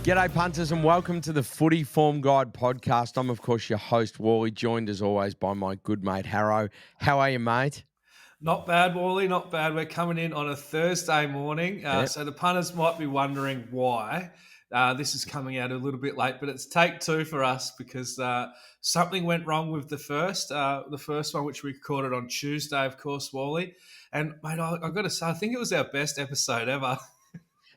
G'day, punters, and welcome to the Footy Form Guide podcast. I'm, of course, your host, Wally, joined as always by my good mate, Harro. How are you, mate? Not bad, Wally. Not bad. We're coming in on a Thursday morning. Yep. So the punters might be wondering why this is coming out a little bit late, but it's take two for us because something went wrong with the first one, which we recorded on Tuesday, of course, Wally. And, mate, I've got to say, I think it was our best episode ever.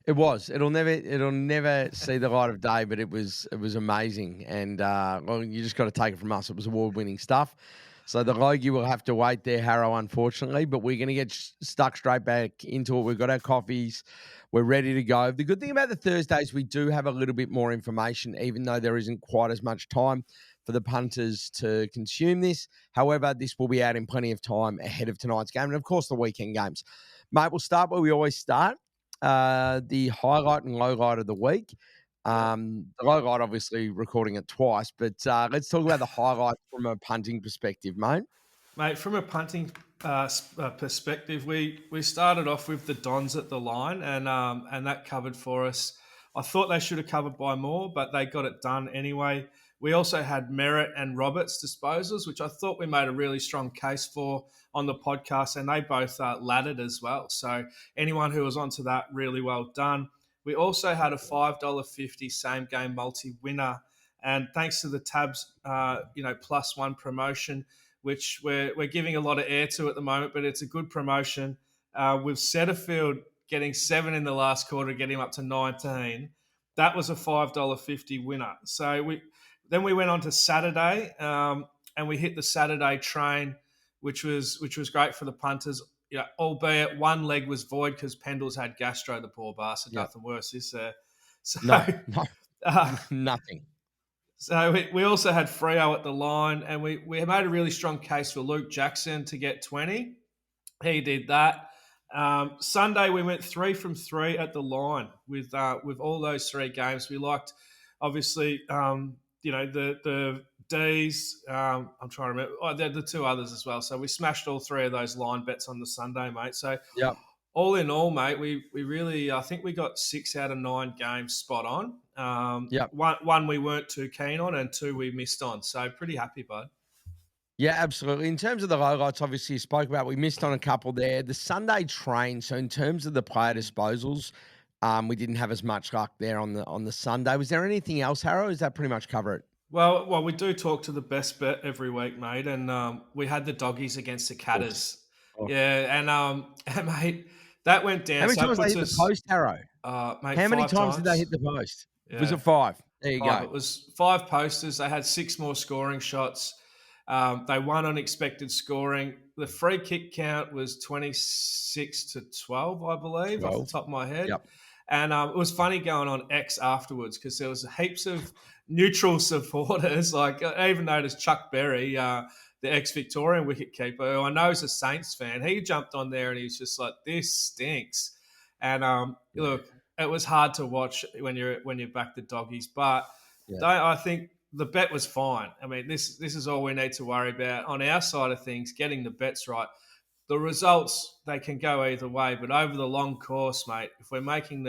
It was. It'll never see the light of day, but it was amazing. And well, you just got to take it from us. It was award-winning stuff. So the Logie will have to wait there, Harrow, unfortunately. But we're going to get stuck straight back into it. We've got our coffees. We're ready to go. The good thing about the Thursdays, we do have a little bit more information, even though there isn't quite as much time for the punters to consume this. However, this will be out in plenty of time ahead of tonight's game. And, of course, the weekend games. Mate, we'll start where we always start. The highlight and low light of the week. The low light, obviously, recording it twice, but let's talk about the highlights from a punting perspective, mate. Mate, from a punting perspective, we started off with the Dons at the line, and that covered for us. I thought they should have covered by more, but they got it done anyway. We also had Merritt and Roberts disposals, which I thought we made a really strong case for on the podcast, and they both laddered as well. So anyone who was onto that, really well done. We also had a $5.50 same game multi winner, and thanks to the Tabs, +1 promotion, which we're giving a lot of air to at the moment, but it's a good promotion. With Setterfield getting 7 in the last quarter, getting up to 19, that was a $5.50 winner. So we went on to Saturday, and we hit the Saturday train, which was great for the punters. You know, albeit one leg was void because Pendles had gastro, the poor bastard. Yep. Nothing worse, is there? So, No, uh, nothing. so we also had Freo at the line, and we made a really strong case for Luke Jackson to get 20. He did that. Sunday we went 3 from 3 at the line with all those three games. We liked, obviously, the Dees. I'm trying to remember. Oh, the two others as well. So we smashed all three of those line bets on the Sunday, mate. So Yep. all in all, mate, we really, I think we got 6 out of 9 games spot on. Yep. One we weren't too keen on, and 2 we missed on. So pretty happy, bud. Yeah, absolutely. In terms of the lowlights, obviously you spoke about, we missed on a couple there. The Sunday train. So in terms of the player disposals, we didn't have as much luck there on the Sunday. Was there anything else, Harrow? Is that pretty much cover it? Well, we do talk to the best bet every week, mate, and we had the doggies against the Of course. Catters. Oh. Yeah, and mate, that went How down. many So it times did they puts hit the us, post, Harrow? mate, How many 5 times did they times. hit the post? Was Yeah, it 5? There you 5. go. It was 5 posters. They had 6 more scoring shots. They won on expected scoring. The free kick count was 26-12, I believe, off the 12. top of my head. Yep. And it was funny going on X afterwards because there was heaps of neutral supporters. Like I even noticed Chuck Berry, the ex-Victorian wicketkeeper, who I know is a Saints fan. He jumped on there and he was just like, "This stinks." And look, it was hard to watch when you back the doggies, but Yeah. I think the bet was fine. I mean, this is all we need to worry about on our side of things, getting the bets right. The results, they can go either way, but over the long course, mate, if we're making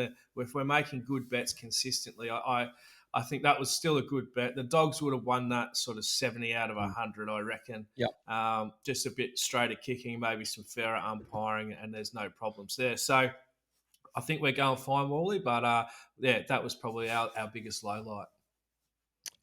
good bets consistently, I think that was still a good bet. The Dogs would have won that sort of 70 out of 100, I reckon. Yep. Just a bit straighter kicking, maybe some fairer umpiring, and there's no problems there. So I think we're going fine, Wally, but yeah, that was probably our biggest low light.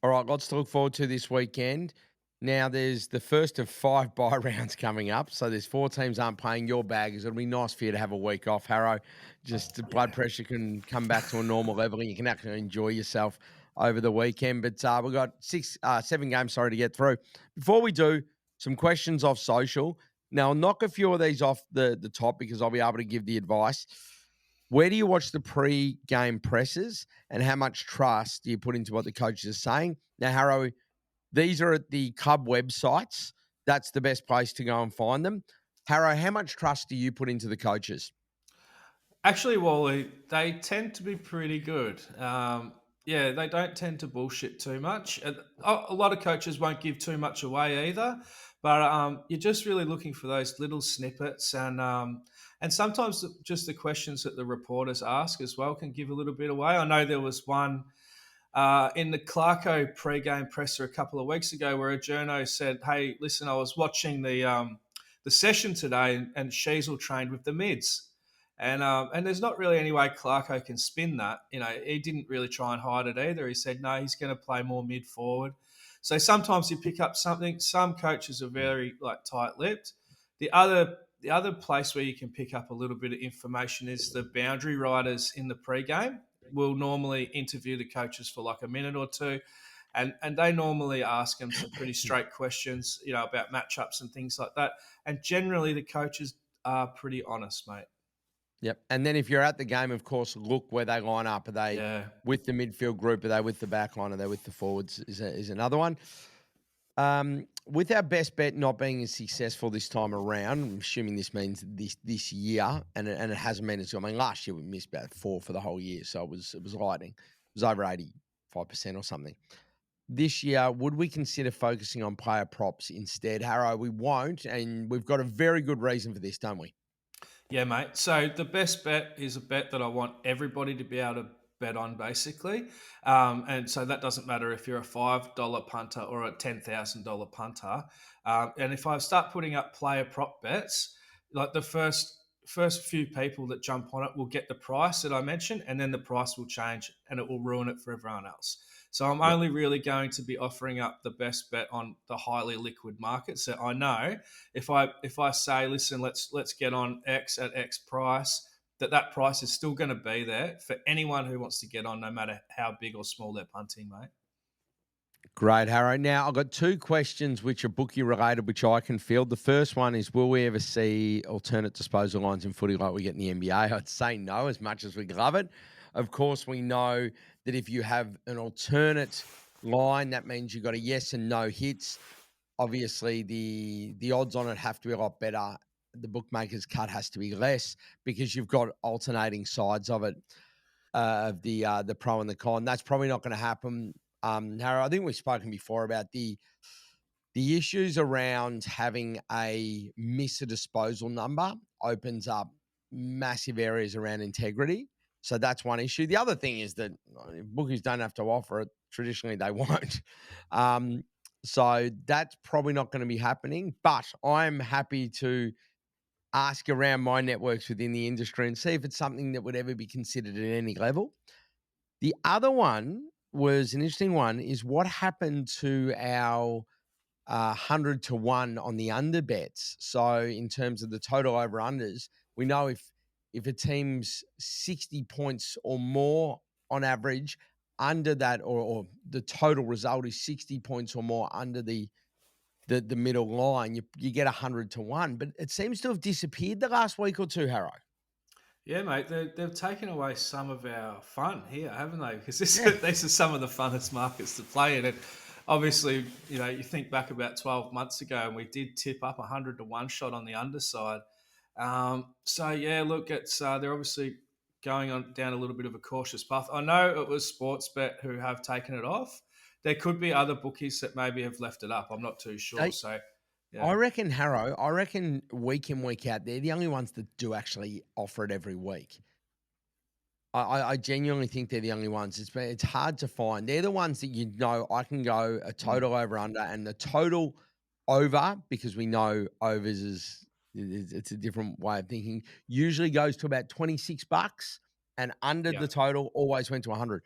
All right, lots to look forward to this weekend. Now, there's the first of 5 bye rounds coming up. So there's 4 teams aren't playing your baggers. It'll be nice for you to have a week off, Harrow. Just the blood pressure can come back to a normal level and you can actually enjoy yourself over the weekend. But we've got 7 games, to get through. Before we do, some questions off social. Now, I'll knock a few of these off the top because I'll be able to give the advice. Where do you watch the pre-game presses and how much trust do you put into what the coaches are saying? Now, Harrow, these are at the club websites. That's the best place to go and find them. Harrow, how much trust do you put into the coaches? Actually, Wally, they tend to be pretty good. Yeah, they don't tend to bullshit too much. A lot of coaches won't give too much away either. But you're just really looking for those little snippets, and sometimes just the questions that the reporters ask as well can give a little bit away. I know there was one in the Clarko pre-game presser a couple of weeks ago where a journo said, "Hey, listen, I was watching the session today, and Sheasel trained with the mids." And there's not really any way Clarko can spin that. He didn't really try and hide it either. He said, no, he's going to play more mid forward. So sometimes you pick up something. Some coaches are very tight-lipped. The other place where you can pick up a little bit of information is the boundary riders in the pre-game will normally interview the coaches for like a minute or two, and they normally ask them some pretty straight questions, about matchups and things like that. And generally, the coaches are pretty honest, mate. Yep. And then if you're at the game, of course, look where they line up. Are they Yeah. with the midfield group? Are they with the back line? Are they with the forwards? Is another one. With our best bet not being as successful this time around, I'm assuming this means this year, and it hasn't been as. I mean, last year we missed about 4 for the whole year, so it was lightning. It was over 85% or something. This year, would we consider focusing on player props instead? Harrow, we won't, and we've got a very good reason for this, don't we? Yeah, mate. So the best bet is a bet that I want everybody to be able to bet on, basically. And so that doesn't matter if you're a $5 punter or a $10,000 punter. And if I start putting up player prop bets, like the first few people that jump on it will get the price that I mentioned, and then the price will change and it will ruin it for everyone else. So I'm Yep. only really going to be offering up the best bet on the highly liquid market. So I know if I say, listen, let's get on X at X price, that price is still going to be there for anyone who wants to get on, no matter how big or small they're punting, mate. Great, Harrow. Now, I've got 2 questions which are bookie related, which I can field. The first one is, will we ever see alternate disposal lines in footy like we get in the NBA? I'd say no, as much as we love it. Of course, we know that if you have an alternate line, that means you've got a yes and no hits. Obviously, the odds on it have to be a lot better. The bookmaker's cut has to be less because you've got alternating sides of it, of the pro and the con. That's probably not going to happen. Harry, I think we've spoken before about the issues around having a miss a disposal number opens up massive areas around integrity. So that's one issue. The other thing is that bookies don't have to offer it. Traditionally, they won't. Um, so that's probably not going to be happening. But I'm happy to ask around my networks within the industry and see if it's something that would ever be considered at any level. The other one was an interesting one is what happened to our 100 to 1 on the under bets. So in terms of the total over unders, we know if a team's 60 points or more on average under that, or the total result is 60 points or more under the middle line, you get 100 to 1. But it seems to have disappeared the last week or two, Harrow. Yeah, mate, they've taken away some of our fun here, haven't they? Because Yeah. these are some of the funnest markets to play in. And obviously, you think back about 12 months ago, and we did tip up 100 to 1 shot on the underside. So, yeah, look, they're obviously going on down a little bit of a cautious path. I know it was Sportsbet who have taken it off. There could be other bookies that maybe have left it up. I'm not too sure. They So, I yeah. reckon, Harrow, I reckon week in, week out, they're the only ones that do actually offer it every week. I genuinely think they're the only ones. It's hard to find. They're the ones that I can go a total over under, and the total over, because we know overs it's a different way of thinking, usually goes to about $26, and under Yeah. the total always went to 100.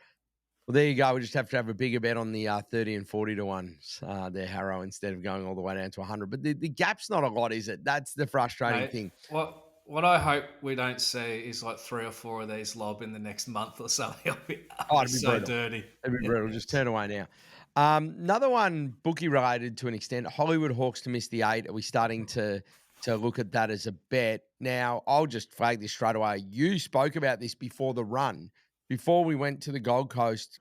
Well, there you go. We just have to have a bigger bet on the 30 and 40 to 1 there, Harrow, instead of going all the way down to 100. But the gap's not a lot, is it? That's the frustrating Mate, thing. what I hope we don't see is like 3 or 4 of these lob in the next month or something. It'll Oh, be it'd be so brutal. dirty. It'd be Yeah. brutal. Just turn away now. Another one, bookie related to an extent. Hollywood Hawks to miss the 8. Are we starting to look at that as a bet? Now, I'll just flag this straight away. You spoke about this before the run, before we went to the Gold Coast.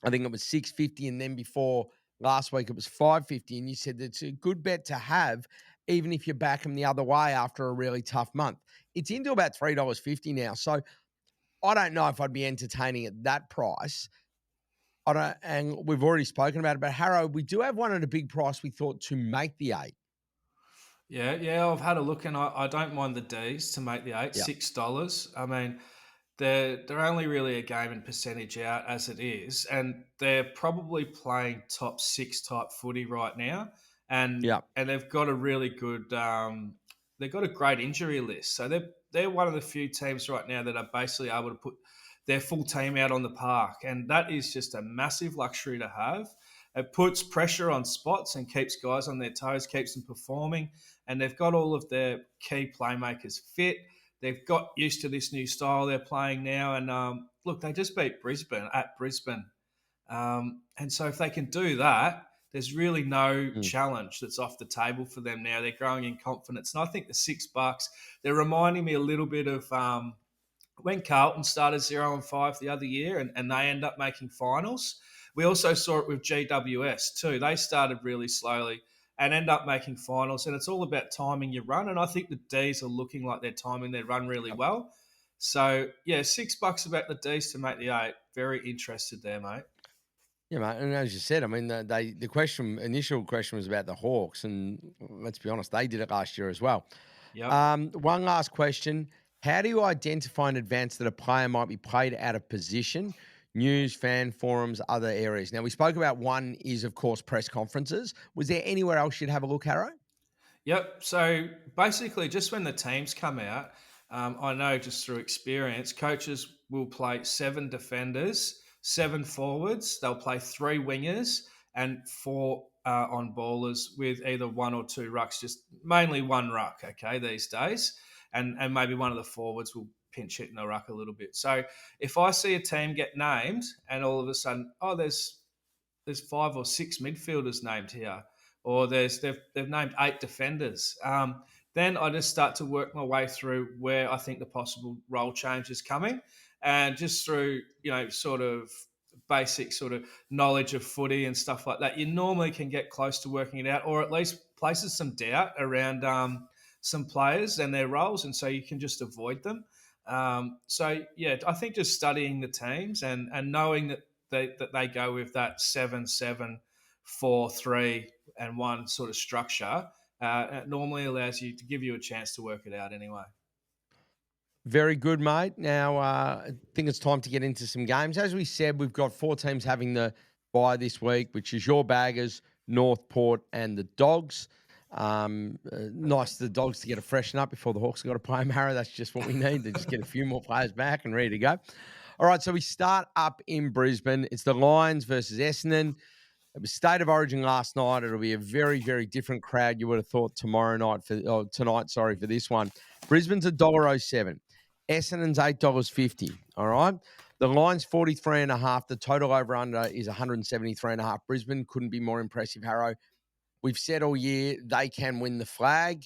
I think it was 650, and then before last week it was 550. And you said it's a good bet to have, even if you back them the other way after a really tough month. It's into about $3.50 now. So I don't know if I'd be entertaining at that price. I don't, and we've already spoken about it, but Harrow, we do have one at a big price we thought to make the 8. Yeah, yeah, I've had a look and I don't mind the D's to make the eight, Yeah. $6. I mean, they're only really a game and percentage out as it is, and they're probably playing top six type footy right now, Yeah. and they've got a really good they've got a great injury list. So they're one of the few teams right now that are basically able to put their full team out on the park, and that is just a massive luxury to have. It puts pressure on spots and keeps guys on their toes, keeps them performing, and they've got all of their key playmakers fit. They've got used to this new style they're playing now, and look, they just beat Brisbane at Brisbane, and so if they can do that, there's really no Mm. challenge that's off the table for them now. They're growing in confidence, and I think the $6, they're reminding me a little bit of when Carlton started 0-5 the other year and they end up making finals. We also saw it with GWS too. They started really slowly and end up making finals. And it's all about timing your run. And I think the D's are looking like they're timing their run really well. So yeah, $6 about the D's to make the eight. Very interested there, mate. Yeah, mate, and as you said, I mean, the initial question was about the Hawks, and let's be honest, they did it last year as well. Yep. One last question: how do you identify in advance that a player might be played out of position? News, fan forums, other areas. Now we spoke about one is of course press conferences. Was there anywhere else you'd have a look, Harrow? Yep. So basically, just when the teams come out, I know just through experience, coaches will play seven defenders, seven forwards. They'll play three wingers and four on ballers with either one or two rucks, just mainly one ruck. Okay, these days, and maybe one of the forwards will pinch hit in the ruck a little bit. So if I see a team get named and all of a sudden, oh, there's five or six midfielders named here, or they've named eight defenders. Then I just start to work my way through where I think the possible role change is coming, and just through sort of basic sort of knowledge of footy and stuff like that, you normally can get close to working it out, or at least places some doubt around some players and their roles, and so you can just avoid them. So yeah, I think just studying the teams and knowing that they go with that 7-7-4-3 and one sort of structure, it normally allows you to give you a chance to work it out anyway. Very good, mate. Now, I think it's time to get into some games. As we said, we've got four teams having the bye this week, which is your Baggers, Northport, and the Dogs. Nice for the Dogs to get a freshen up before the Hawks have got to play them, Harrow. That's just what we need to just get a few more players back and ready to go. All right, so we start up in Brisbane. It's the Lions versus Essendon. It was State of Origin last night. It'll be a very, very different crowd. You would have thought tomorrow night tonight. Sorry for this one. Brisbane's $1.07. Essendon's $8.50. All right. The line's 43 and a half. The total over under is 173 and a half. Brisbane couldn't be more impressive, Harrow. We've said all year they can win the flag.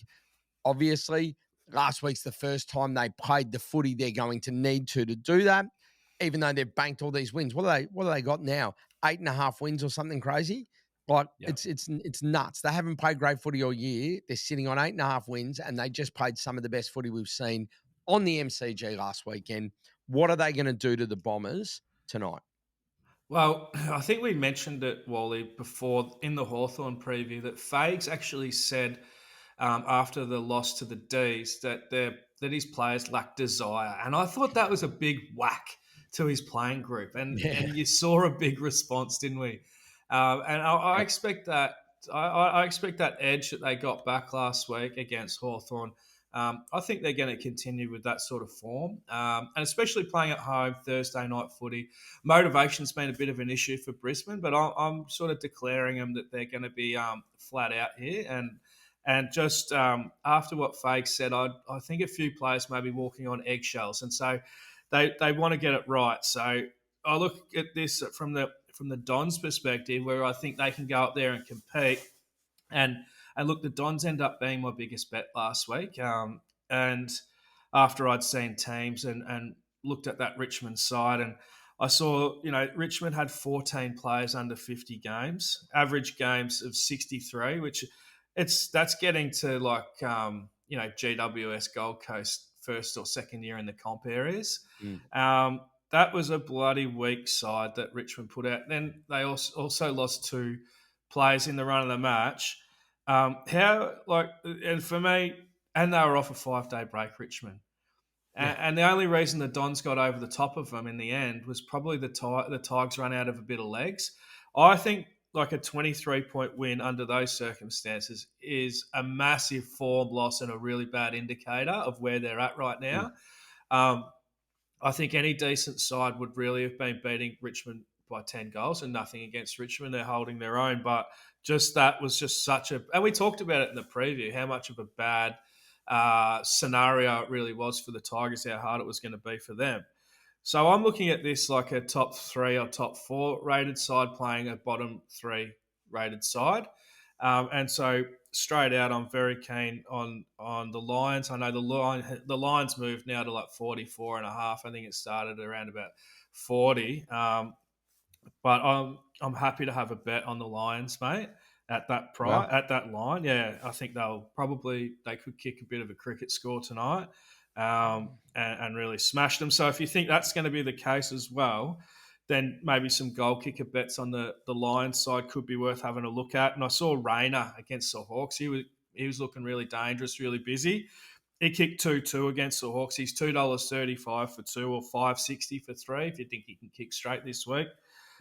Obviously, last week's the first time they played the footy they're going to need to do that. Even though they've banked all these wins, what do they got now? 8.5 wins or something crazy. Like Yeah. it's nuts. They haven't played great footy all year. They're sitting on 8.5 wins, and they just played some of the best footy we've seen on the MCG last weekend. What are they going to do to the Bombers tonight? Well, I think we mentioned it, Wally, before in the Hawthorn preview that Fags actually said after the loss to the D's that his players lack desire, and I thought that was a big whack to his playing group, Yeah, and you saw a big response, didn't we? And I yeah. expect that I expect that edge that they got back last week against Hawthorn. I think they're going to continue with that sort of form, and especially playing at home Thursday night footy. Motivation's been a bit of an issue for Brisbane, but I'm sort of declaring them that they're going to be flat out here. And just after what Fake said, I think a few players may be walking on eggshells, and so they want to get it right. So I look at this from the Dons' perspective, where I think they can go up there and compete. And and look, the Dons end up being my biggest bet last week. And after I'd seen teams and looked at that Richmond side, and I saw, Richmond had 14 players under 50 games, average games of 63, which that's getting to like GWS Gold Coast first or second year in the comp areas. Mm. That was a bloody weak side that Richmond put out. Then they also lost two players in the run of the match. And for me, and they were off a 5-day break, Richmond. Yeah. And the only reason the Dons got over the top of them in the end was probably the Tigers run out of a bit of legs. I think like a 23-point win under those circumstances is a massive form loss and a really bad indicator of where they're at right Mm. now. I think any decent side would really have been beating Richmond by 10 goals, and nothing against Richmond. They're holding their own. But just that was just such a. And we talked about it in the preview, how much of a bad scenario it really was for the Tigers, how hard it was going to be for them. So I'm looking at this like a top 3 or top 4 rated side playing a bottom 3 rated side. And so straight out, I'm very keen on the Lions. I know the Lions moved now to like 44 and a half. I think it started around about 40. But I'm happy to have a bet on the Lions, mate, at that Well, price, at that line. Yeah, I think they could kick a bit of a cricket score tonight, and really smash them. So if you think that's going to be the case as well, then maybe some goal kicker bets on the Lions side could be worth having a look at. And I saw Rayner against the Hawks. He was looking really dangerous, really busy. He kicked 2-2 against the Hawks. He's $2.35 for 2 or $5.60 for 3 if you think he can kick straight this week.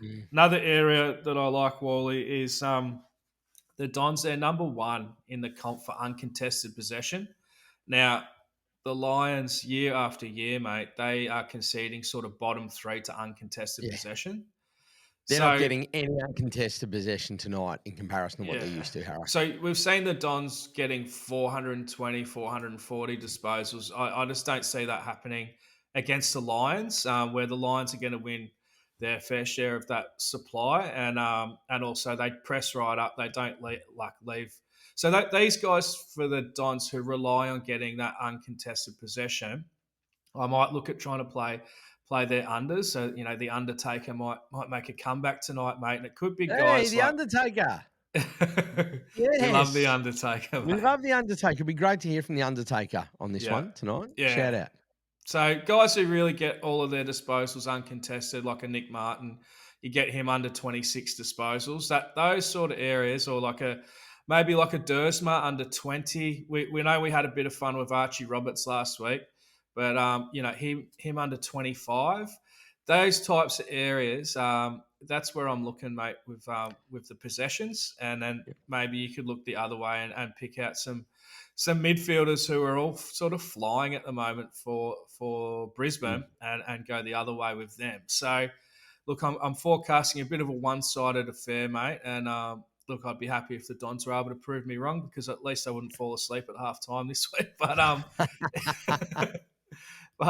mm, Another area that I like, Wally, is the Dons. They're number 1 in the comp for uncontested possession. Now, the Lions, year after year, mate, they are conceding sort of bottom 3 to uncontested yeah. possession. They're not So, getting any uncontested possession tonight in comparison to what yeah. they're used to, Harrow. So we've seen the Dons getting 420, 440 disposals. I just don't see that happening against the Lions, where the Lions are going to win their fair share of that supply, and also they press right up. They don't leave. So these guys for the Dons who rely on getting that uncontested possession, I might look at trying to play their unders. So the Undertaker might make a comeback tonight, mate, and it could be Hey, guys The like. Undertaker. You love the Yes. Undertaker, We mate. love The Undertaker. It'd be great to hear from The Undertaker on this Yeah, one tonight. yeah. Shout out. So guys who really get all of their disposals uncontested, like a Nick Martin, you get him under 26 disposals. Those sort of areas, or maybe like a Dersma under 20. We know we had a bit of fun with Archie Roberts last week, but him under 25. Those types of areas, that's where I'm looking, mate, with the possessions, and then Yep. maybe you could look the other way and pick out some midfielders who are all sort of flying at the moment for Mm. Brisbane, and go the other way with them. So, look, I'm forecasting a bit of a one-sided affair, mate, and look, I'd be happy if the Dons were able to prove me wrong, because at least I wouldn't fall asleep at half time this week. But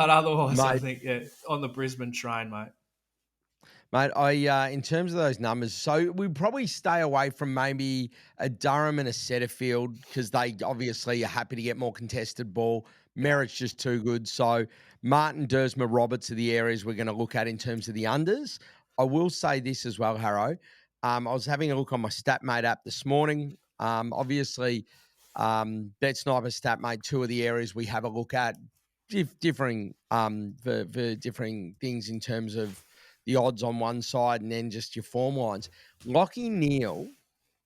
otherwise, I Mate, think, yeah, on the Brisbane train, mate. Mate, in terms of those numbers, so we probably stay away from maybe a Durham and a Setterfield because they obviously are happy to get more contested ball. Yeah, Merritt's just too good. So Martin, Dersma, Roberts are the areas we're going to look at in terms of the unders. I will say this as well, Harrow. I was having a look on my StatMate app this morning. Obviously, Bet Sniper, StatMate, two of the areas we have a look at, differing for differing things in terms of the odds on one side and then just your form lines. Lockie Neal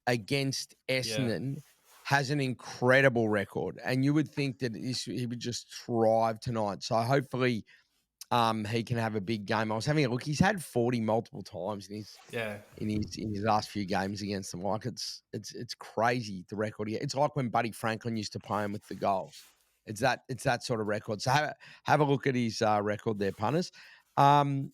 against yeah, Essendon has an incredible record, and you would think that he would just thrive tonight. So hopefully, he can have a big game. I was having a look; he's had 40 multiple times in his yeah, in his last few games against them. Like it's crazy the record. It's like when Buddy Franklin used to play him with the goals. It's that sort of record. So have a look at his record there, punters. Um,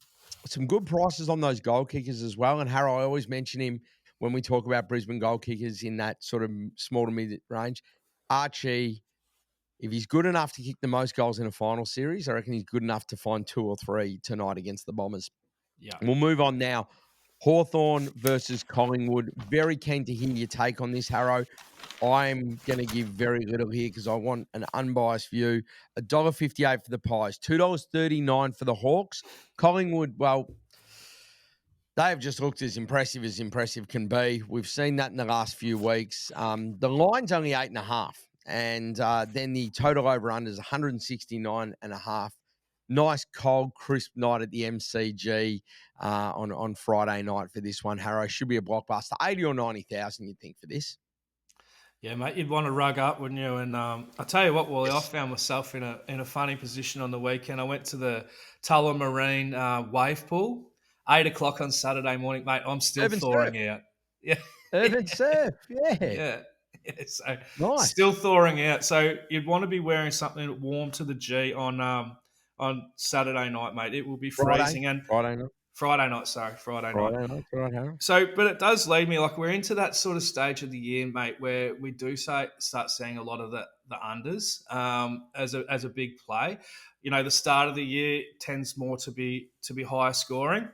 some good prices on those goal kickers as well. And Harrow, I always mention him when we talk about Brisbane goal kickers in that sort of small to mid range. Archie, if he's good enough to kick the most goals in a final series, I reckon he's good enough to find 2 or 3 tonight against the Bombers. yeah. We'll move on now. Hawthorn versus Collingwood. Very keen to hear your take on this, Harrow. I'm going to give very little here because I want an unbiased view. $1.58 for the Pies, $2.39 for the Hawks. Collingwood, well, they have just looked as impressive can be. We've seen that in the last few weeks. The line's only 8.5, and then the total over under is 169.5. Nice cold, crisp night at the MCG on Friday night for this one. Harrow should be a blockbuster. 80 or 90,000, you'd think, for this. Yeah, mate, you'd want to rug up, wouldn't you? And I tell you what, Wally, I found myself in a funny position on the weekend. I went to the Tullamarine wave pool, 8 o'clock on Saturday morning, mate. I'm still Urban Surf. thawing out. Yeah, Urban Surf, yeah. yeah, yeah. So still Nice. thawing out. So you'd want to be wearing something warm to the G on Saturday night, mate. It will be Friday. freezing. And Friday night. Friday night, sorry, Friday night. Friday night. Right, Harry. So, but it does lead me like we're into that sort of stage of the year, mate, where we do start seeing a lot of the unders as a big play. You know, the start of the year tends more to be higher scoring.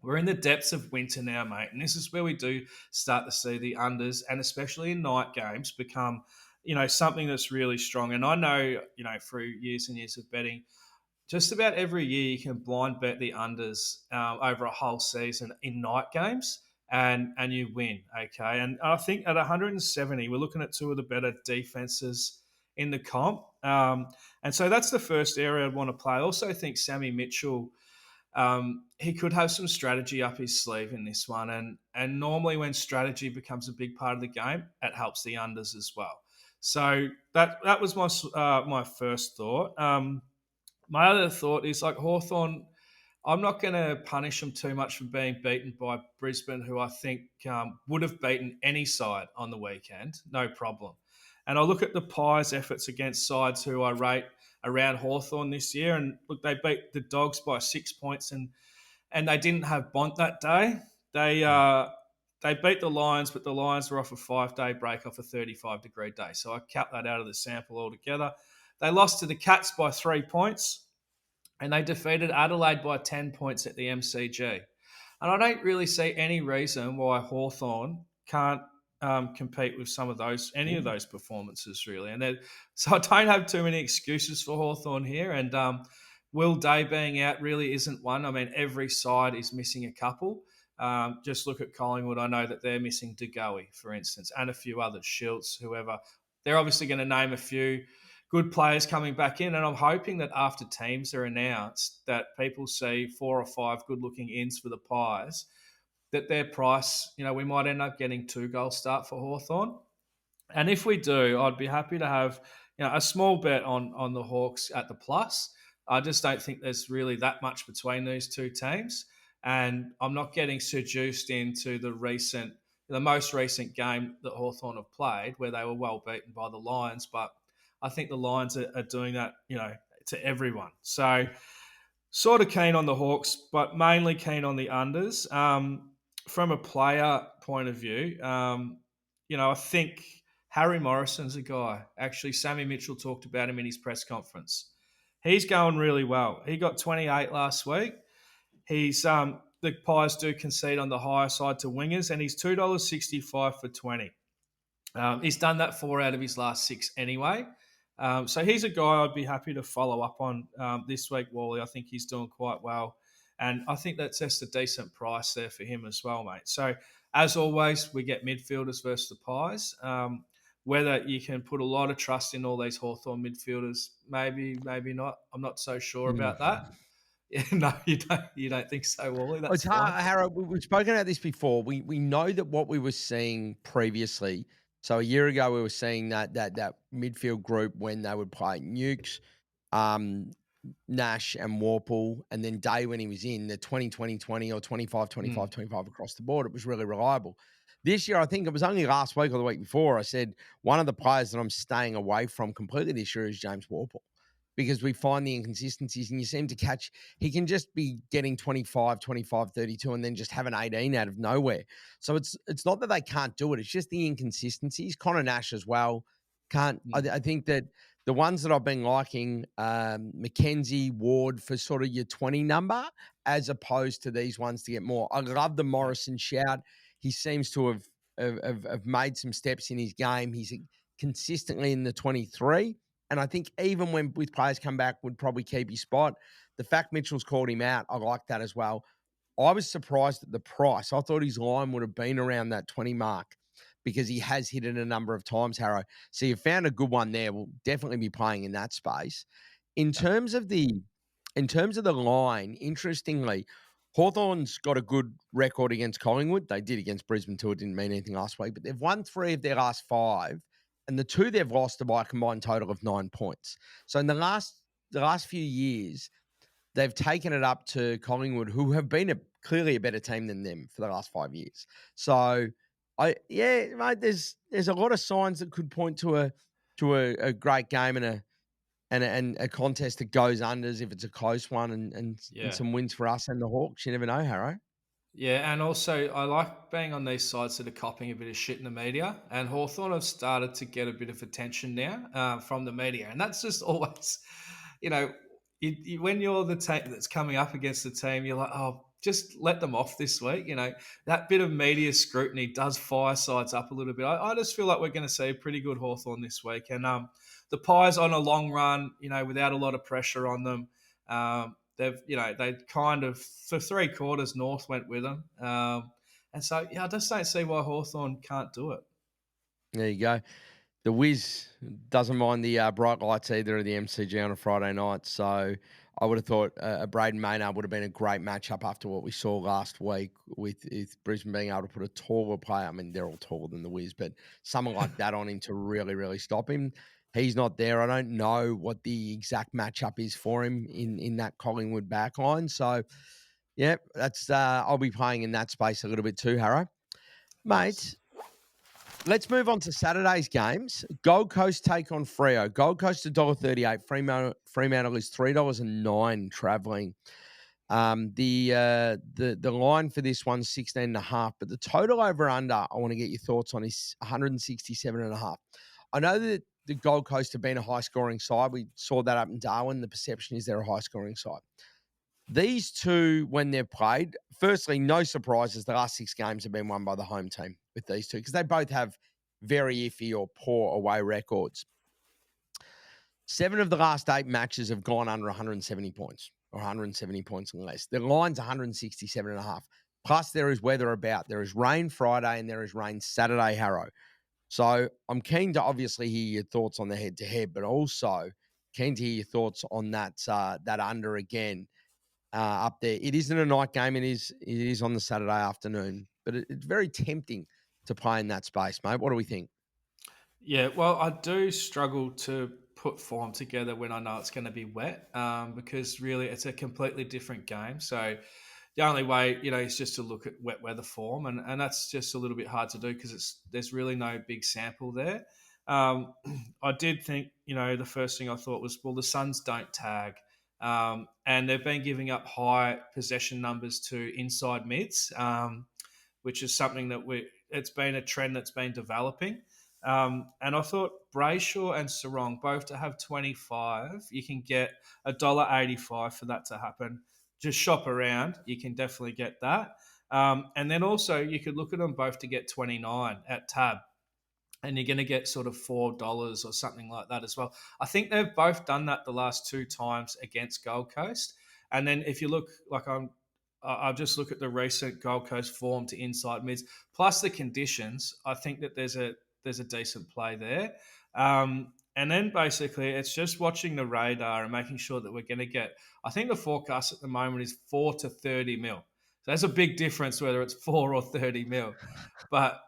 We're in the depths of winter now, mate, and this is where we do start to see the unders, and especially in night games, become something that's really strong. And I know, through years and years of betting, just about every year you can blind bet the unders over a whole season in night games, and you win. Okay, and I think at 170, we're looking at two of the better defenses in the comp, and so that's the first area I'd want to play. I also think Sammy Mitchell. He could have some strategy up his sleeve in this one, and normally when strategy becomes a big part of the game, it helps the unders as well. So that was my first thought. My other thought is like Hawthorn. I'm not going to punish them too much for being beaten by Brisbane, who I think would have beaten any side on the weekend, no problem. And I look at the Pies' efforts against sides who I rate around Hawthorn this year, and look, they beat the Dogs by 6 points, and they didn't have Bont that day. They beat the Lions, but the Lions were off a 5-day break off a 35-degree day, so I cut that out of the sample altogether. They lost to the Cats by 3 points, and they defeated Adelaide by 10 points at the MCG. And I don't really see any reason why Hawthorn can't compete with any of Ooh. those performances, really. So I don't have too many excuses for Hawthorn here. And Will Day being out really isn't one. I mean, every side is missing a couple. Just look at Collingwood. I know that they're missing DeGoey, for instance, and a few others, Schultz, whoever. They're obviously going to name a few good players coming back in. And I'm hoping that after teams are announced, that people see 4 or 5 good-looking ins for the Pies, that their price, we might end up getting 2 goal start for Hawthorn. And if we do, I'd be happy to have a small bet on the Hawks at the plus. I just don't think there's really that much between these two teams, and I'm not getting seduced into the most recent game that Hawthorn have played, where they were well beaten by the Lions. But I think the Lions are doing that, to everyone. So sort of keen on the Hawks, but mainly keen on the unders. From a player point of view, I think Harry Morrison's a guy. Actually, Sammy Mitchell talked about him in his press conference. He's going really well. He got 28 last week. He's the Pies do concede on the higher side to wingers, and he's $2.65 for 20. He's done that 4 out of his last 6 anyway. So he's a guy I'd be happy to follow up on this week, Wally. I think he's doing quite well. And I think that's just a decent price there for him as well, mate. So as always, we get midfielders versus the Pies. Whether you can put a lot of trust in all these Hawthorn midfielders, maybe not. I'm not so sure about that. Yeah, no, you don't think so, Wally? It's That's hard, fine. Harrow. We've spoken about this before. We know that what we were seeing previously. So a year ago, we were seeing that midfield group when they would play Nukes, um, Nash, and Warple, and then Day when he was in the 20 or 25 25 Mm, 25 across the board. It was really reliable. This year, I think it was only last week or the week before, I said one of the players that I'm staying away from completely this year is James Warple, because we find the inconsistencies and you seem to catch. He can just be getting 25, 25, 32, and then just have an 18 out of nowhere. So it's not that they can't do it. It's just the inconsistencies. Connor Nash as well. Can't. mm, I think that the ones that I've been liking, Mackenzie, Ward for sort of your 20 number, as opposed to these ones to get more. I love the yeah, Morrison shout. He seems to have made some steps in his game. He's consistently in the 23. And I think even when with players come back, would probably keep his spot. The fact Mitchell's called him out, I like that as well. I was surprised at the price. I thought his line would have been around that 20 mark because he has hit it a number of times, Harrow. So you found a good one there. We'll definitely be playing in that space. In yeah. terms of the line, interestingly, Hawthorn's got a good record against Collingwood. They did against Brisbane too. It didn't mean anything last week, but they've won 3 of their last 5 and the two they've lost are by a combined total of 9 points. So in the last few years, they've taken it up to Collingwood, who have been clearly a better team than them for the last 5 years. So yeah, mate, there's a lot of signs that could point to a great game and a contest that goes unders if it's a close one and Yeah. some wins for us and the Hawks. You never know, Harrow. Yeah, and also I like being on these sides that are copying a bit of shit in the media. And Hawthorn have started to get a bit of attention now from the media, and that's just always, you know, when you're the team that's coming up against the team, you're like, oh, just let them off this week. That bit of media scrutiny does fire sides up a little bit. I just feel like we're going to see a pretty good Hawthorn this week, and the Pies on a long run, without a lot of pressure on them. They kind of for 3/4 North went with them, and so yeah, I just don't see why Hawthorn can't do it. There you go. The Wiz doesn't mind the bright lights either of the MCG on a Friday night. So I would have thought a Braden Maynard would have been a great matchup after what we saw last week with Brisbane being able to put a taller player. I mean, they're all taller than the Wiz, but someone like that on him to really, really stop him. He's not there. I don't know what the exact matchup is for him in that Collingwood backline. So, yeah, that's I'll be playing in that space a little bit too, Harrow. Nice. Mate, let's move on to Saturday's games. Gold Coast take on Freo. Gold Coast $1.38. Fremantle is $3.09 traveling. The line for this one's 16.5, but the total over under I want to get your thoughts on is 167.5. I know that the Gold Coast have been a high scoring side. We saw that up in Darwin. The perception is they're a high scoring side. These two, when they've played, firstly, no surprises. The last 6 games have been won by the home team with these two because they both have very iffy or poor away records. 7 of the last 8 matches have gone under 170 points or 170 points and less. The line's 167.5. Plus, there is weather about. There is rain Friday and there is rain Saturday, Harrow. So I'm keen to obviously hear your thoughts on the head-to-head, but also keen to hear your thoughts on that under again. Up there. It isn't a night game. It is on the Saturday afternoon, but it's very tempting to play in that space, mate. What do we think? Yeah, well, I do struggle to put form together when I know it's going to be wet, because really it's a completely different game. So the only way, is just to look at wet weather form, and that's just a little bit hard to do because there's really no big sample there. Um, I did think, the first thing I thought was, well, the Suns don't tag, and they've been giving up high possession numbers to inside mids, which is something that it's been a trend that's been developing. And I thought Brayshaw and Sarong both to have 25, you can get $1.85 for that to happen. Just shop around, you can definitely get that. And then also you could look at them both to get 29 at Tab, and you're going to get sort of $4 or something like that as well. I think they've both done that the last 2 times against Gold Coast. And then if you look, I'll just look at the recent Gold Coast form to inside mids plus the conditions. I think that there's a decent play there. And then basically it's just watching the radar and making sure that we're going to get. I think the forecast at the moment is 4 to 30 mil. So that's a big difference whether it's 4 or 30 mil. But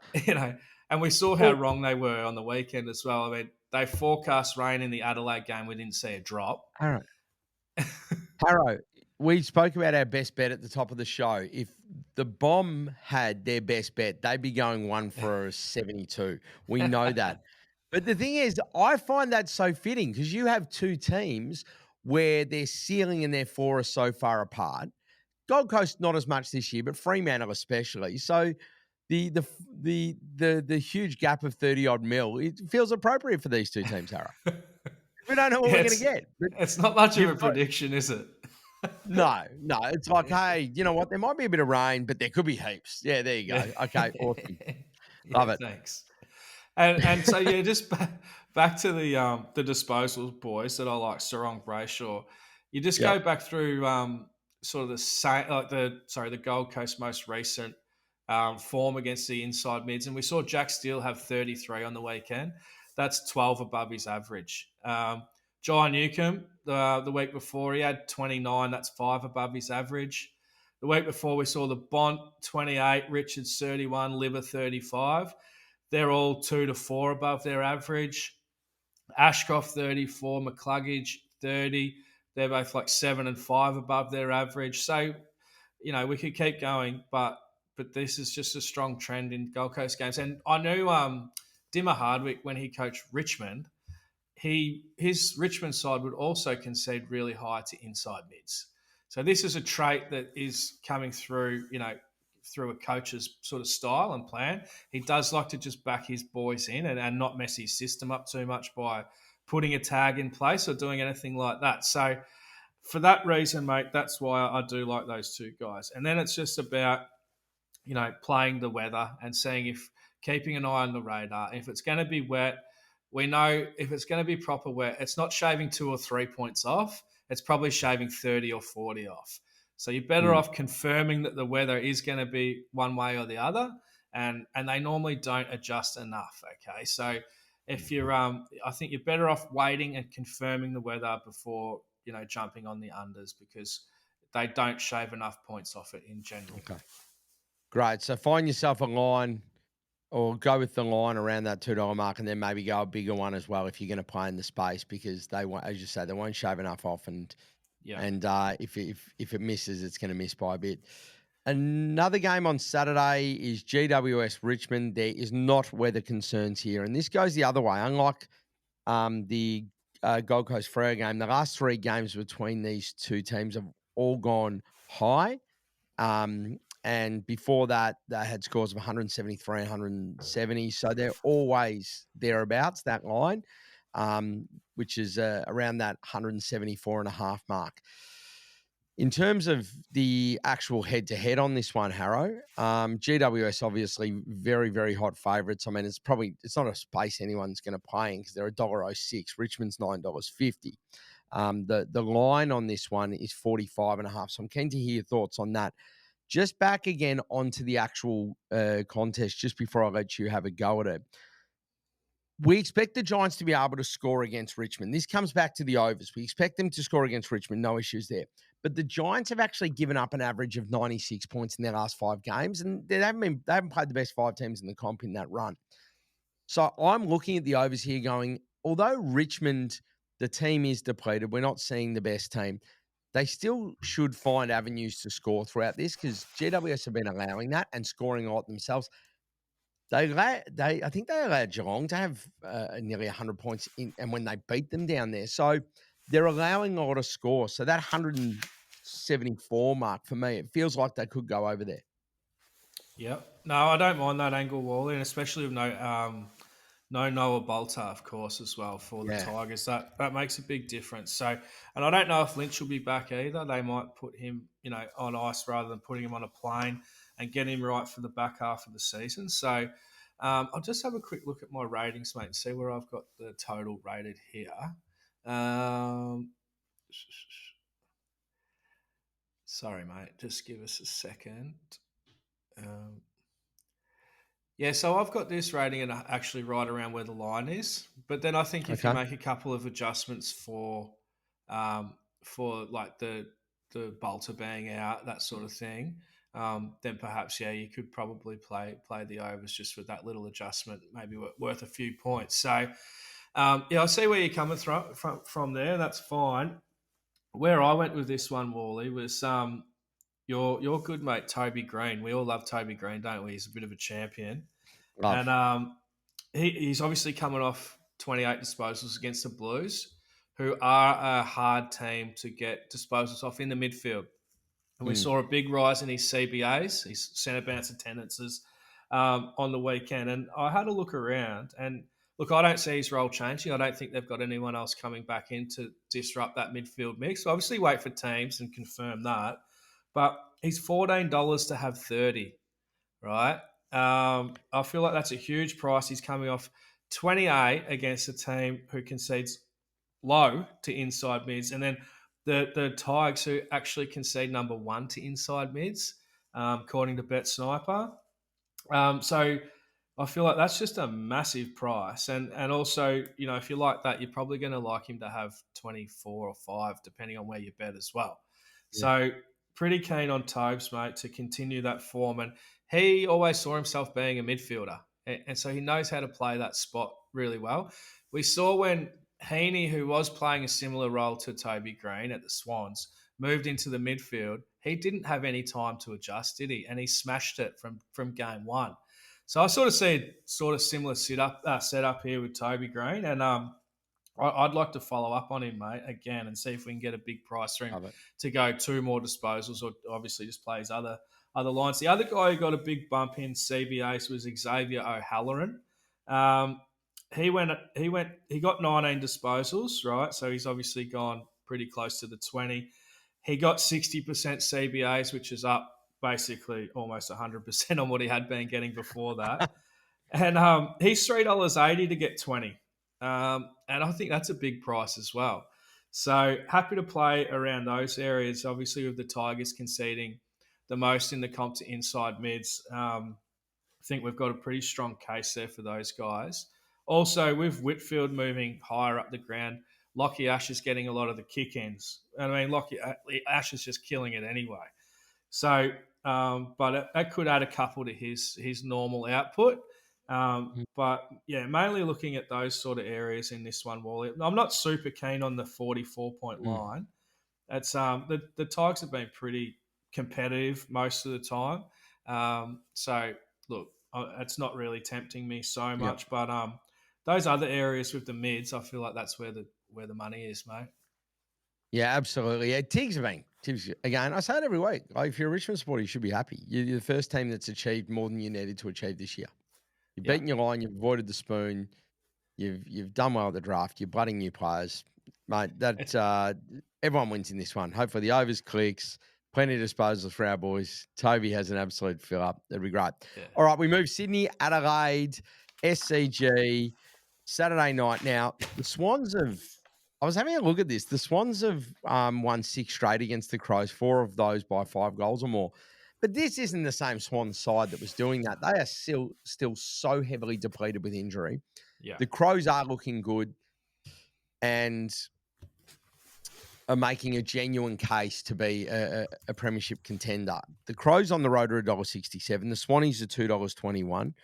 and we saw how Well, wrong they were on the weekend as well. I mean, they forecast rain in the Adelaide game. We didn't see a drop. Harrow, Harrow, we spoke about our best bet at the top of the show. If the Bomb had their best bet, they'd be going 1 for 72. We know that. But the thing is, I find that so fitting because you have 2 teams where their ceiling and their floor are so far apart. Gold Coast not as much this year, but Fremantle especially. So the huge gap of 30 odd mil, it feels appropriate for these 2 teams, Harrow. We don't know what Yeah, we're going to get. But it's not much of a you've got prediction, is it? no, no. It's like, hey, you know what? There might be a bit of rain, but there could be heaps. Yeah, there you Yeah. go. Okay, awesome. Yeah, Love it. thanks. And so yeah, just back to the disposals boys that I like, Sarong Brayshaw. You just Yep. go back through sort of the Gold Coast most recent form against the inside mids, and we saw Jack Steele have 33 on the weekend. That's 12 above his average. John Newcomb the week before he had 29. That's 5 above his average. The week before we saw the Bont 28, Richards 31, Libber 35. they're all 2 to 4 above their average. Ashcroft 34, McCluggage 30. They're both like 7 and 5 above their average. So, we could keep going, but this is just a strong trend in Gold Coast games. And I knew Dimmer Hardwick, when he coached Richmond, his Richmond side would also concede really high to inside mids. So this is a trait that is coming through, through a coach's sort of style and plan. He does like to just back his boys in and not mess his system up too much by putting a tag in place or doing anything like that. So for that reason, mate, that's why I do like those two guys. And then it's just about, playing the weather and seeing if keeping an eye on the radar. If it's going to be wet, we know if it's going to be proper wet, it's not shaving 2 or 3 points off. It's probably shaving 30 or 40 off. So you're better Mm. off confirming that the weather is going to be one way or the other. And they normally don't adjust enough. Okay. So if you're, I think you're better off waiting and confirming the weather before, jumping on the unders, because they don't shave enough points off it in general. Okay. Great. So find yourself a line or go with the line around that $2 mark and then maybe go a bigger one as well if you're going to play in the space because they won't, as you say, they won't shave enough off Yeah. and if it misses, it's going to miss by a bit. Another game on Saturday is GWS Richmond. There is not weather concerns here, and this goes the other way. Unlike the Gold Coast Freo game, the last 3 games between these two teams have all gone high. And before that, they had scores of 173 and 170. So they're always thereabouts, that line, which is around that 174.5 mark. In terms of the actual head-to-head on this one, Harro, GWS obviously very, very hot favourites. I mean, it's not a space anyone's going to play in because they're $1.06. Richmond's $9.50. The line on this one is 45.5. So I'm keen to hear your thoughts on that. Just back again onto the actual contest, just before I let you have a go at it. We expect the Giants to be able to score against Richmond. This comes back to the overs. We expect them to score against Richmond. No issues there. But the Giants have actually given up an average of 96 points in their last 5 games, and they haven't played the best 5 teams in the comp in that run. So I'm looking at the overs here going, although Richmond, the team is depleted, we're not seeing the best team. They still should find avenues to score throughout this because GWS have been allowing that and scoring a lot themselves. I think they allowed Geelong to have nearly 100 points in, and when they beat them down there. So they're allowing a lot of score. So that 174 mark, for me, it feels like they could go over there. Yep. No, I don't mind that angle, Wally, and especially with no Noah Bolter, of course, as well for the Yeah. Tigers. That makes a big difference. So, and I don't know if Lynch will be back either. They might put him, on ice rather than putting him on a plane and get him right for the back half of the season. So, I'll just have a quick look at my ratings, mate, and see where I've got the total rated here. Sorry, mate. Just give us a second. Yeah, so I've got this rating and actually right around where the line is. But then I think if you Okay. make a couple of adjustments for like the bolter being out, that sort of thing, then perhaps you could probably play the overs just with that little adjustment, maybe worth a few points. So I see where you're coming from there. That's fine. Where I went with this one, Wally, was your good mate Toby Green. We all love Toby Green, don't we? He's a bit of a champion. And Love. he's obviously coming off 28 disposals against the Blues, who are a hard team to get disposals off in the midfield. And we saw a big rise in his CBAs, his centre bounce attendances, on the weekend. And I had a look around, and look, I don't see his role changing. I don't think they've got anyone else coming back in to disrupt that midfield mix. So obviously, wait for teams and confirm that. But he's $14 to have 30, right? I feel like that's a huge price. He's coming off 28 against a team who concedes low to inside mids, and then the Tigers who actually concede number 1 to inside mids, according to Bet Sniper. So I feel like that's just a massive price, and also if you like that, you're probably going to like him to have 24 or 5, depending on where you bet as well. Yeah. So pretty keen on Tobes, mate, to continue that form, and he always saw himself being a midfielder. and so he knows how to play that spot really well. We saw when Heaney, who was playing a similar role to Toby Green at the Swans, moved into the midfield. He didn't have any time to adjust, did he? And he smashed it from game one. So I sort of see a sort of similar setup here with Toby Green, and I'd like to follow up on him, mate, again, and see if we can get a big price for him Love it. to go two more disposals, or obviously just play his other lines. The other guy who got a big bump in CBAs was Xavier O'Halloran. Um, he got 19 disposals, right? So he's obviously gone pretty close to the 20. He got 60% CBAs, which is up basically almost 100% on what he had been getting before that. And he's $3.80 to get 20. And I think that's a big price as well. So happy to play around those areas. Obviously, with the Tigers conceding the most in the comp to inside mids, I think we've got a pretty strong case there for those guys. Also, with Whitfield moving higher up the ground, Lockie Ash is getting a lot of the kick ins. I mean, Lockie Ash is just killing it anyway. So, but that could add a couple to his normal output. But yeah, mainly looking at those sort of areas in this one, Wally. I'm not super keen on the 44-point Mm. line. It's the Tigers have been pretty competitive most of the time. So look, it's not really tempting me so Yep. much. But those other areas with the mids, I feel like that's where the money is, mate. Yeah, absolutely. Yeah, Tigs again. I say it every week. Like, if you're a Richmond supporter, you should be happy. You're the first team that's achieved more than you needed to achieve this year. You've Yeah, beaten your line. You've avoided the spoon. You've done well at the draft. You're blooding new players, mate. That everyone wins in this one. Hopefully, the overs clicks. Plenty of disposals for our boys. Toby has an absolute fill up. That'd be great. yeah, All right, we move Sydney, Adelaide, SCG, Saturday night. Now the Swans have. I was having a look at this. The Swans have won 6 straight against the Crows. 4 of those by 5 goals or more. But this isn't the same Swans side that was doing that. They are still so heavily depleted with injury. yeah. The Crows are looking good and are making a genuine case to be a premiership contender. The Crows on the road are $1.67. The Swannies are $2.21,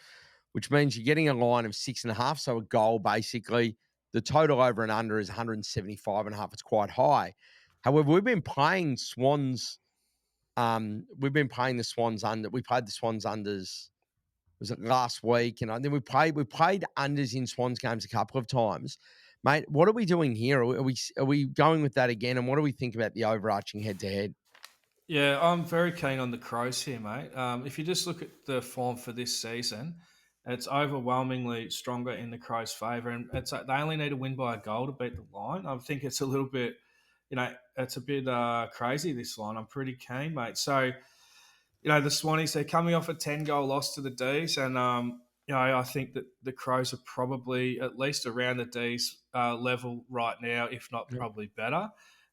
which means you're getting a line of 6.5, so a goal basically. The total over and under is 175.5. It's quite high. However, we've been playing Swans. We've been playing the Swans under. We played the Swans unders. Was it last week? And then we played unders in Swans games a couple of times. Mate, what are we doing here? Are we going with that again? And what do we think about the overarching head to head? Yeah, I'm very keen on the Crows here, mate. If you just look at the form for this season, it's overwhelmingly stronger in the Crows' favour, and they only need to win by a goal to beat the line. I think it's a little bit, it's a bit crazy, this line. I'm pretty keen, mate. So, the Swannies, they're coming off a 10-goal loss to the Dees, and I think that the Crows are probably at least around the Dees level right now, if not Yep. probably better.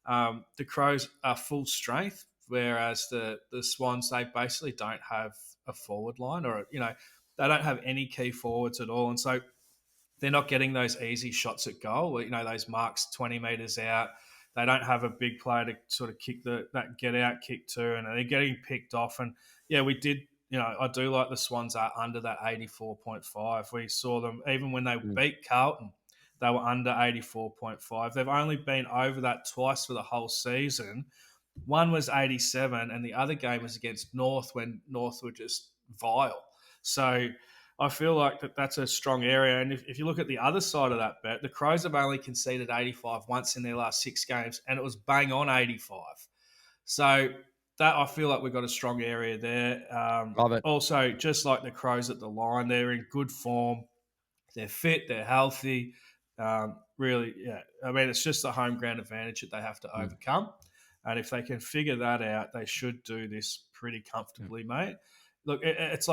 The Crows are full strength, whereas the Swans, they basically don't have a forward line, or they don't have any key forwards at all, and so they're not getting those easy shots at goal. Those marks 20 metres out. They don't have a big player to sort of kick that get out kick to, and they're getting picked off. And yeah, we did. I do like the Swans are under that 84.5. We saw them even when they Mm. beat Carlton, they were under 84.5. They've only been over that twice for the whole season. One was 87, and the other game was against North when North were just vile. So I feel like that's a strong area. And if you look at the other side of that bet, the Crows have only conceded 85 once in their last 6 games, and it was bang on 85. So that I feel like we've got a strong area there. Love it. Also, just like the Crows at the line, they're in good form. They're fit. They're healthy. Really, yeah. I mean, it's just the home ground advantage that they have to Mm. overcome. And if they can figure that out, they should do this pretty comfortably, mate. Look, it's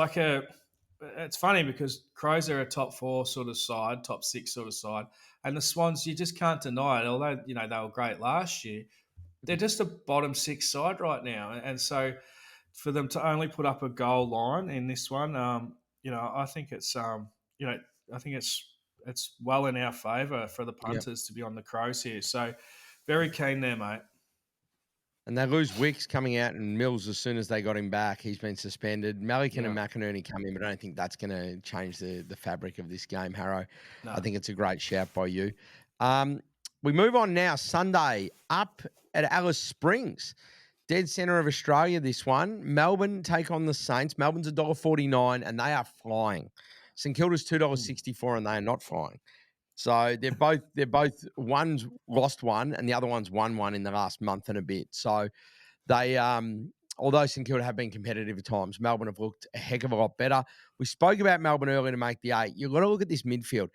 funny because Crows are a top 4 sort of side, top 6 sort of side, and the Swans, you just can't deny it. Although they were great last year, they're just a bottom 6 side right now, and so for them to only put up a goal line in this one, I think I think it's well in our favour for the Yep. punters to be on the Crows here. So very keen there, mate. And they lose Wicks coming out and Mills as soon as they got him back. He's been suspended. Melican and Yeah. McInerney come in, but I don't think that's going to change the fabric of this game, Harrow. I No. think it's a great shout by you. Um, we move on now. Sunday up at Alice Springs, dead centre of Australia. This one, Melbourne take on the Saints. Melbourne's $1.49 and they are flying. St Kilda's Mm. $2.64 and they are not flying. So they're both one's lost one and the other one's won one in the last month and a bit. So they although St Kilda have been competitive at times, Melbourne have looked a heck of a lot better. We spoke about Melbourne earlier to make the 8. You've got to look at this midfield.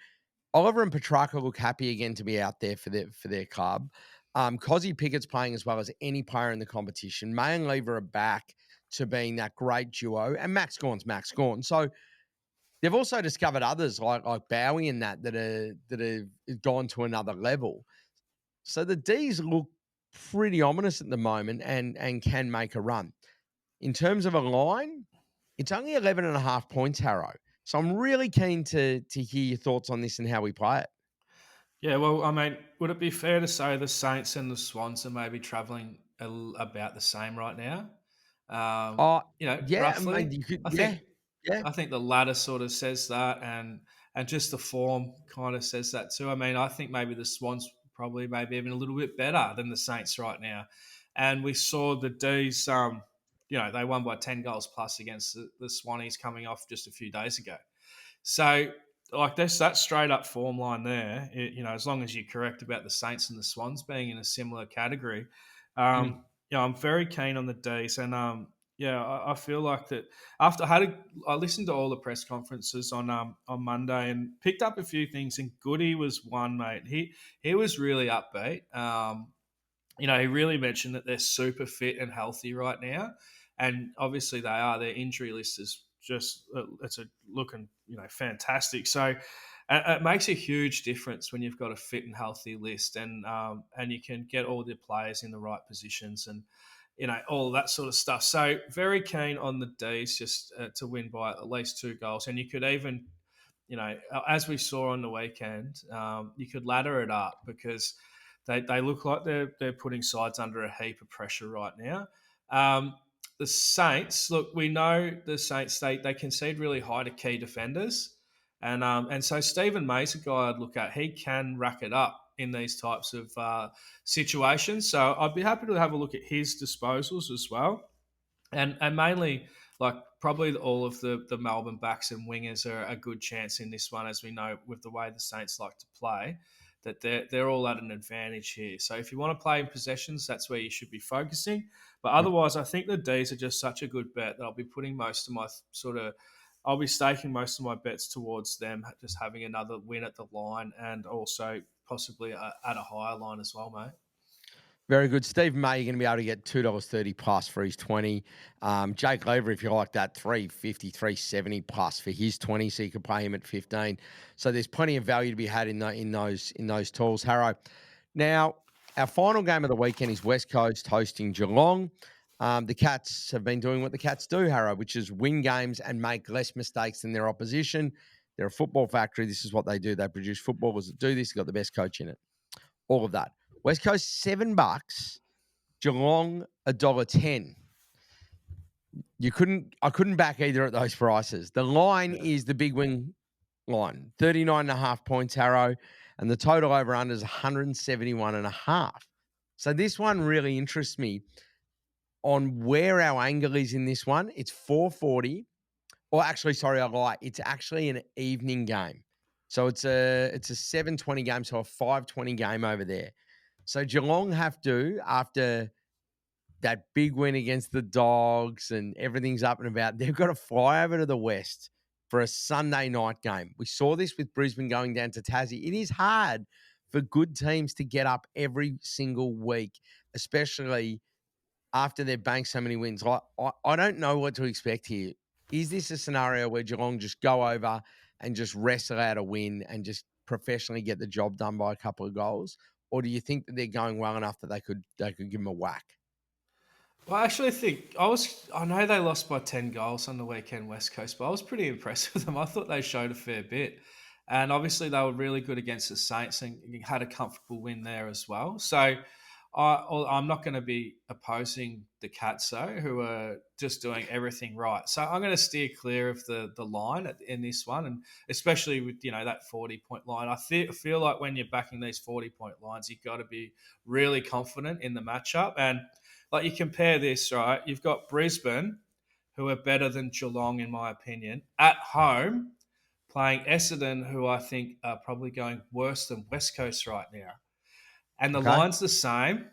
Oliver and Petrarca look happy again to be out there for their club. Cozzy Pickett's playing as well as any player in the competition. May and Lever are back to being that great duo, and Max Gawn's Max Gawn. So they've also discovered others like Bowie and that have gone to another level. So the D's look pretty ominous at the moment and can make a run. In terms of a line, it's only 11.5 points, Harrow. So I'm really keen to hear your thoughts on this and how we play it. Yeah, well, I mean, would it be fair to say the Saints and the Swans are maybe travelling about the same right now? Oh, yeah, I mean, Roughly. you could, I yeah, think yeah. I think the latter sort of says that, and just the form kind of says that too. I mean, I think maybe the Swans probably maybe even a little bit better than the Saints right now, and we saw the D's. They won by 10 goals plus against the Swannies coming off just a few days ago. So, like, there's that straight up form line there. As long as you're correct about the Saints and the Swans being in a similar category, Mm, I'm very keen on the D's, and I feel like that after I listened to all the press conferences on Monday and picked up a few things, and Goody was one, mate. He was really upbeat. He really mentioned that they're super fit and healthy right now, and obviously they are. Their injury list is just it's a looking fantastic. So it makes a huge difference when you've got a fit and healthy list, and you can get all the players in the right positions and all of that sort of stuff. So very keen on the D's just to win by at least 2 goals, and you could even as we saw on the weekend, you could ladder it up because they look like they're putting sides under a heap of pressure right now. The Saints, look, we know the Saints they concede really high to key defenders, and so Stephen May's a guy I'd look at. He can rack it up in these types of situations, so I'd be happy to have a look at his disposals as well, and mainly like probably all of the Melbourne backs and wingers are a good chance in this one, as we know with the way the Saints like to play, that they're all at an advantage here. So if you want to play in possessions, that's where you should be focusing. But mm. otherwise, I think the D's are just such a good bet that I'll be staking most of my bets towards them just having another win at the line and also possibly at a higher line as well, mate. Very good. Steve May, you're going to be able to get $2.30 plus for his 20. Jake Lever, if you like that, 350, 370 plus for his 20, so you could pay him at 15. So there's plenty of value to be had in those tools. Harrow. Now, our final game of the weekend is West Coast hosting Geelong. The Cats have been doing what the Cats do, Harrow, which is win games and make less mistakes than their opposition. They're a football factory. This is what they do. They produce footballers that do this. They've got the best coach in it. All of that. West Coast $7, Geelong $1.10. I couldn't back either at those prices. The line Yeah. is the big win line, 39.5 points, Harrow, and the total over under is 171.5. So this one really interests me on where our angle is in this one. It's 440. Or actually, sorry, I lie. It's actually an evening game. So it's a 7:20 game, so a 5:20 game over there. So Geelong have to, after that big win against the Dogs and everything's up and about, they've got to fly over to the West for a Sunday night game. We saw this with Brisbane going down to Tassie. It is hard for good teams to get up every single week, especially after they've banked so many wins. I don't know what to expect here. Is this a scenario where Geelong just go over and just wrestle out a win and just professionally get the job done by a couple of goals? Or do you think that they're going well enough that they could give them a whack? Well, I actually think I know they lost by 10 goals on the weekend, West Coast, but I was pretty impressed with them. I thought they showed a fair bit. And obviously they were really good against the Saints and had a comfortable win there as well. So I'm not going to be opposing the Cats though, who are just doing everything right. So I'm going to steer clear of the line in this one, and especially with that 40-point line. I feel like when you're backing these 40-point lines, you've got to be really confident in the matchup. And like you compare this, right? You've got Brisbane, who are better than Geelong in my opinion, at home playing Essendon, who I think are probably going worse than West Coast right now. And the Okay. line's the same,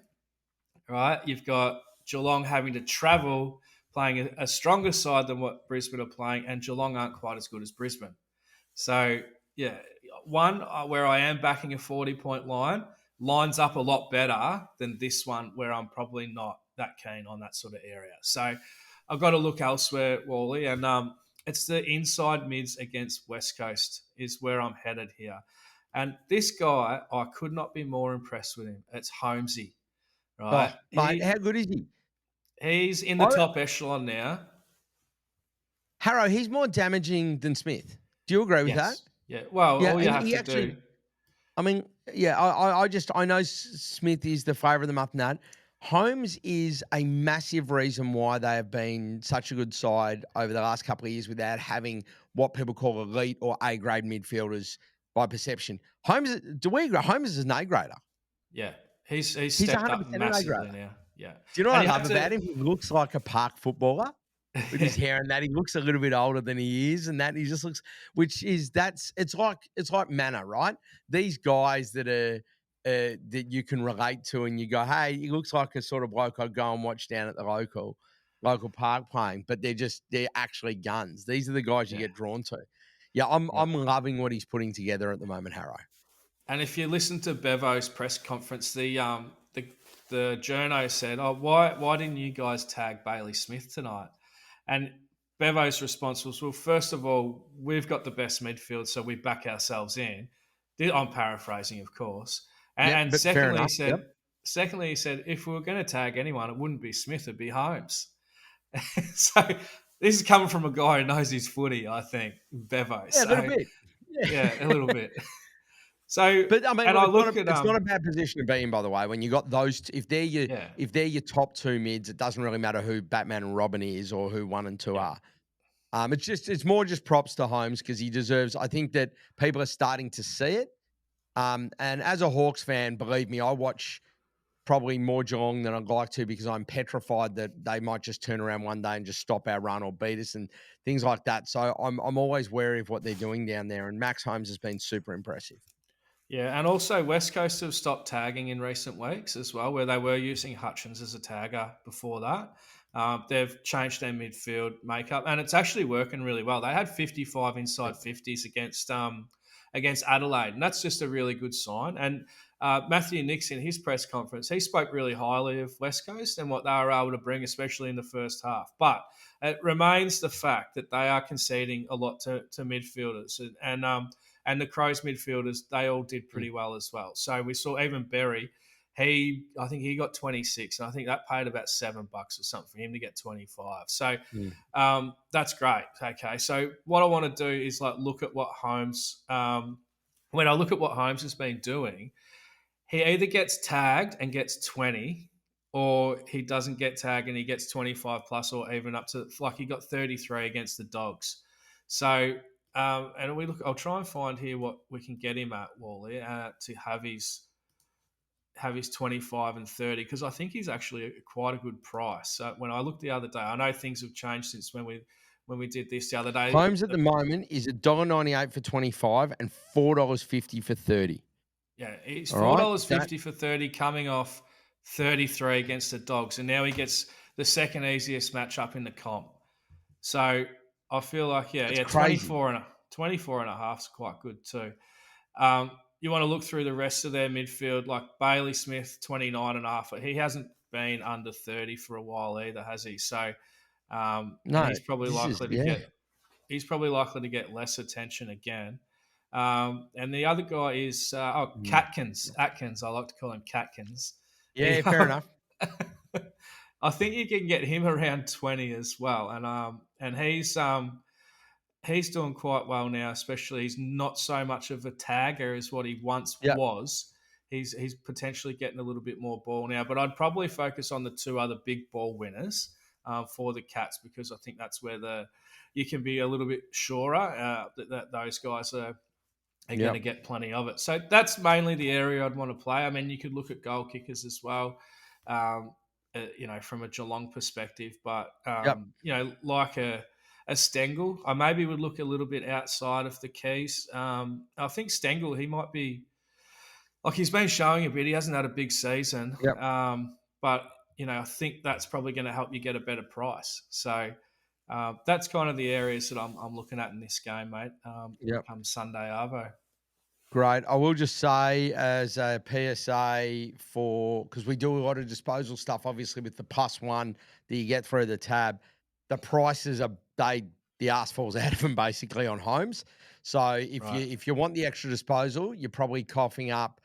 right? You've got Geelong having to travel, playing a stronger side than what Brisbane are playing, and Geelong aren't quite as good as Brisbane. So, yeah, one where I am backing a 40-point line lines up a lot better than this one where I'm probably not that keen on that sort of area. So I've got to look elsewhere, Wally, and it's the inside mids against West Coast is where I'm headed here. And this guy, I could not be more impressed with him. It's Holmesy, Oh, right? mate, how good is he? He's in the I, top echelon now. Harrow, he's more damaging than Smith. Do you agree with that? Yes. Yeah. Well, Yeah, all you have he to do. actually. I mean, yeah, I know Smith is the flavour of the month and that. Holmes is a massive reason why they have been such a good side over the last couple of years without having what people call elite or A grade midfielders by perception. Holmes, do we agree? Holmes is an A grader. Yeah. He's He's stepped 100% up an A massively grader. now. Yeah. Do you know what And I you love have to. about him? He looks like a park footballer with his hair and that. He looks a little bit older than he is, and that he just looks, which is it's like manner, right? These guys that are that you can relate to, and you go, hey, he looks like a sort of bloke I'd go and watch down at the local park playing, but they're actually guns. These are the guys you Yeah. get drawn to. Yeah, I'm Yeah. I'm loving what he's putting together at the moment, Harrow. And if you listen to Bevo's press conference, the journo said, "Oh, why didn't you guys tag Bailey Smith tonight?" And Bevo's response was, "Well, first of all, we've got the best midfield, so we back ourselves in." I'm paraphrasing, of course. Yep, And but fair secondly, he enough. Yep. said, if we were going to tag anyone, it wouldn't be Smith, it'd be Holmes. So this is coming from a guy who knows his footy, I think, Bevo. Yeah, a little So bit. Yeah. yeah, a little bit. So, But I mean, and look, I look at it's not a bad position to be in, by the way. When you got those, yeah, if they're your top two mids, it doesn't really matter who Batman and Robin is or who one and two yeah, are. It's more just props to Holmes because he deserves. I think that people are starting to see it. And as a Hawks fan, believe me, I watch probably more Geelong than I'd like to because I'm petrified that they might just turn around one day and just stop our run or beat us and things like that. So I'm always wary of what they're doing down there. And Max Holmes has been super impressive. yeah. And also, West Coast have stopped tagging in recent weeks as well, where they were using Hutchins as a tagger before that. They've changed their midfield makeup, and it's actually working really well. They had 55 inside 50s against Adelaide, and that's just a really good sign. And Matthew Nix in his press conference, he spoke really highly of West Coast and what they were able to bring, especially in the first half. But it remains the fact that they are conceding a lot to midfielders, and the Crows midfielders, they all did pretty well as well. So we saw even Berry, I think he got 26, and I think that paid about $7 or something for him to get 25. So Mm. that's great. Okay, so what I want to do is look at what Holmes. When I look at what Holmes has been doing, he either gets tagged and gets 20, or he doesn't get tagged and he gets 25 plus, or even up to he got 33 against the Dogs. So and we look. I'll try and find here what we can get him at, Wally, to have his 25 and 30, because I think he's actually quite a good price. So when I looked the other day, I know things have changed since when we did this the other day. Holmes at the moment is $1.98 for 25 and $4.50 for 30. Yeah, he's All right. $4.50 for 30, coming off 33 against the Dogs, and now he gets the second easiest matchup in the comp. So I feel like That's yeah, crazy. 24 and a half is quite good too. You want to look through the rest of their midfield, like Bailey Smith, 29 and a half. He hasn't been under 30 for a while either, has he? So, and No, this is, yeah. he's probably likely to get less attention again. And the other guy is Mm. Catkins. Atkins, I like to call him Catkins. He, Yeah, fair enough. I think you can get him around 20 as well, and he's doing quite well now. Especially, he's not so much of a tagger as what he once Yeah. was. he's potentially getting a little bit more ball now. But I'd probably focus on the two other big ball winners for the Cats, because I think that's where you can be a little bit surer that those guys are going to get plenty of it. So that's mainly the area I'd want to play. I mean, you could look at goal kickers as well, from a Geelong perspective. But, like a Stengel, I maybe would look a little bit outside of the Keys. I think Stengel, he might be, like, he's been showing a bit. He hasn't had a big season. But, I think that's probably going to help you get a better price. So that's kind of the areas that I'm looking at in this game, mate, come Sunday Arvo. Great. I will just say, as a PSA, because we do a lot of disposal stuff, obviously with the +1 that you get through the tab, the prices the ass falls out of them basically on homes. So if you want the extra disposal, you're probably coughing up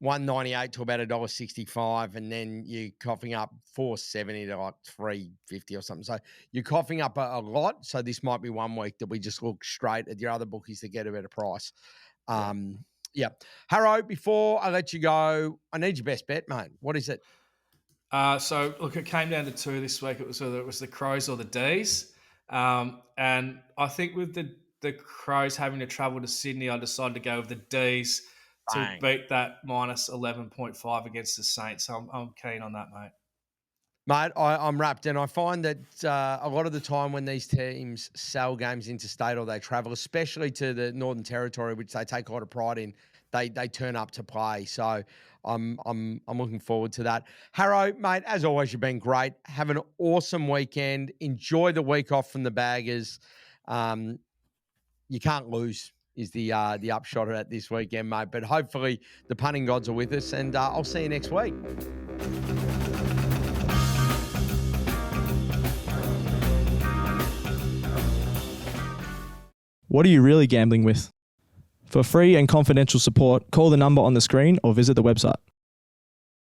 $1.98 to about $1.65, and then you're coughing up $4.70 to like $3.50 or something. So you're coughing up a lot. So this might be one week that we just look straight at your other bookies to get a better price. Harro, before I let you go, I need your best bet, mate. What is it? So look, it came down to two this week. It was whether it was the Crows or the Dees. And I think with the Crows having to travel to Sydney, I decided to go with the Dees to beat that minus 11.5 against the Saints. So I'm keen on that, mate. Mate, I'm wrapped, and I find that a lot of the time when these teams sell games interstate or they travel, especially to the Northern Territory, which they take a lot of pride in, they turn up to play. So I'm looking forward to that. Harro, mate, as always, you've been great. Have an awesome weekend. Enjoy the week off from the Baggers. You can't lose is the upshot of it this weekend, mate. But hopefully the punting gods are with us, and I'll see you next week. What are you really gambling with? For free and confidential support, call the number on the screen or visit the website.